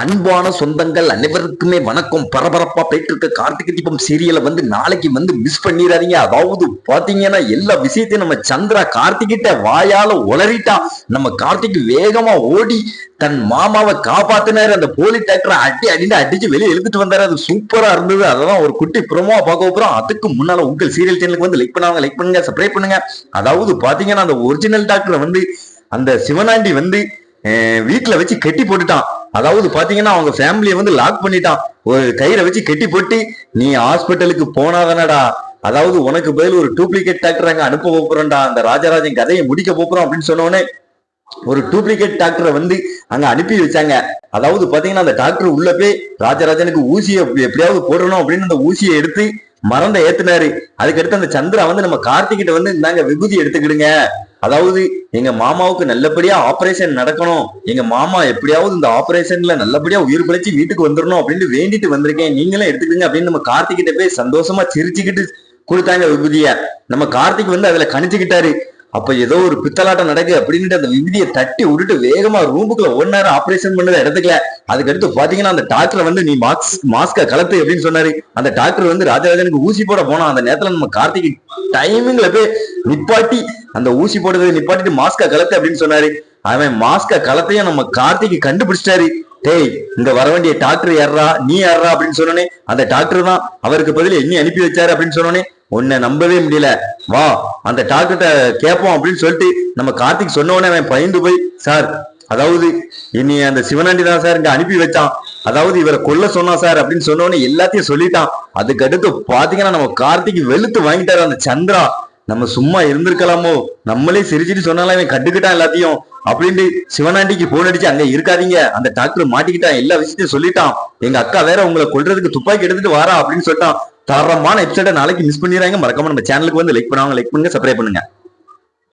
அன்பான சொந்தங்கள் அனைவருக்குமே வணக்கம். பரபரப்பா போயிட்டு இருக்க கார்த்திகை தீபம் சீரியலை நாளைக்கு மிஸ் பண்ணிடாதீங்க. அதாவது பாத்தீங்கன்னா எல்லா விஷயத்தையும் நம்ம சந்திரா கார்த்திகிட்ட வாயால உளறிட்டா. நம்ம கார்த்திக் வேகமா ஓடி தன் மாமாவை காப்பாத்தினாரு. அந்த போலி டாக்டரை அடிச்சு வெளியே எழுதிட்டு வந்தாரு. அது சூப்பரா இருந்தது. அதெல்லாம் ஒரு குட்டி ப்ரோமோவா பார்க்க போறோம். அதுக்கு முன்னால உங்கள் சீரியல் சேனலுக்கு லைக் பண்ணுங்க, சப்ஸ்கிரைப் பண்ணுங்க. அதாவது பாத்தீங்கன்னா அந்த ஒரிஜினல் டாக்டரை அந்த சிவனாண்டி வீட்டுல வச்சு கட்டி போட்டுட்டான். அதாவது பாத்தீங்கன்னா அவங்க ஃபேமிலியை லாக் பண்ணிட்டான். ஒரு கயிறை வச்சு கட்டி போட்டு நீ ஹாஸ்பிட்டலுக்கு போனாதானடா, அதாவது உனக்கு பதில் ஒரு டூப்ளிகேட் டாக்டர் அங்க அனுப்ப போறோம்டா, அந்த ராஜராஜன் கதையை முடிக்க போறோம் அப்படின்னு சொன்னோடனே ஒரு டூப்ளிகேட் டாக்டரை அங்க அனுப்பி வச்சாங்க. அதாவது பாத்தீங்கன்னா அந்த டாக்டர் உள்ள போய் ராஜராஜனுக்கு ஊசியை எப்படியாவது போடணும் அப்படின்னு அந்த ஊசியை எடுத்து மறந்த ஏத்துனாரு. அதுக்கடுத்து அந்த சந்திரா நம்ம கார்த்திகிட்ட இந்தாங்க விபூதி எடுத்துக்கிடுங்க, அதாவது எங்க மாமாவுக்கு நல்லபடியா ஆபரேஷன் நடக்கணும், எங்க மாமா எப்படியாவது இந்த ஆபரேஷன்ல நல்லபடியா உயிர் பிழைச்சி வீட்டுக்கு வந்துடணும் அப்படின்னு வேண்டிட்டு வந்திருக்கேன், நீங்களும் எடுத்துக்கிடுங்க அப்படின்னு நம்ம கார்த்திகிட்ட போய் சந்தோஷமா சிரிச்சுக்கிட்டு கொடுத்தாங்க விபூதிய. நம்ம கார்த்திக் அதுல கணிச்சுக்கிட்டாரு. அப்ப ஏதோ ஒரு பித்தலாட்டம் நடக்கு அப்படின்னு அந்த விபூதியை தட்டி விட்டுட்டு வேகமா ரூமுக்குள்ள ஒன்னாரு ஆபரேஷன் பண்ணத இடத்துக்குல. அதுக்கடுத்து பாத்தீங்கன்னா அந்த டாக்டர் நீ மாஸ்க கலத்து அப்படின்னு சொன்னாரு. அந்த டாக்டர் ராஜராஜனுக்கு ஊசி போட போனா. அந்த நேரத்துல நம்ம கார்த்திக் டைமிங்ல போய் நிப்பாட்டி அந்த ஊசி போடுறதை நிப்பாட்டிட்டு மாஸ்க கலத்து அப்படின்னு சொன்னாரு. அவன் மாஸ்க கலத்தையும் நம்ம கார்த்திக் கண்டுபிடிச்சிட்டாரு. டேய், இங்க வர வேண்டிய டாக்டர் யாரா, நீ யாரா அப்படின்னு சொன்னோன்னே அந்த டாக்டர் தான் அவருக்கு பதில் என்ன அனுப்பி வச்சாரு அப்படின்னு சொன்னோன்னே உன்னை நம்பவே முடியல, வா அந்த டாக்டர்கிட்ட கேட்போம் அப்படின்னு சொல்லிட்டு நம்ம கார்த்திக் சொன்ன உடனே அவன் பயந்து போய், சார் அதாவது இனி அந்த சிவனாண்டி தான் சார் இங்க அனுப்பி வச்சான், அதாவது இவரை கொல்ல சொன்னா சார் அப்படின்னு சொன்ன உடனே எல்லாத்தையும் சொல்லிட்டான். அதுக்கு அடுத்து பாத்தீங்கன்னா நம்ம கார்த்திக் வெளுத்து வாங்கிட்டாரு. அந்த சந்திரா நம்ம சும்மா இருந்திருக்கலாமோ, நம்மளே சிரிச்சிட்டு சொன்னாலும் அவன் கண்டுக்கிட்டான் எல்லாத்தையும் அப்படின்ட்டு சிவனாண்டிக்கு போன் அடிச்சு அங்க இருக்காதீங்க, அந்த டாக்டர் மாட்டிக்கிட்டான், எல்லா விஷயத்தையும் சொல்லிட்டான், எங்க அக்கா வேற உங்களை கொல்றதுக்கு துப்பாக்கி எடுத்துட்டு வாரா அப்படின்னு சொல்லிட்டான். தரமான எபிசோட நாளைக்கு மிஸ் பண்ணிடுறாங்க. மறக்காம நம்ம சேனலுக்கு லைக் பண்ணுங்க, சப்ஸ்கிரைப் பண்ணுங்க.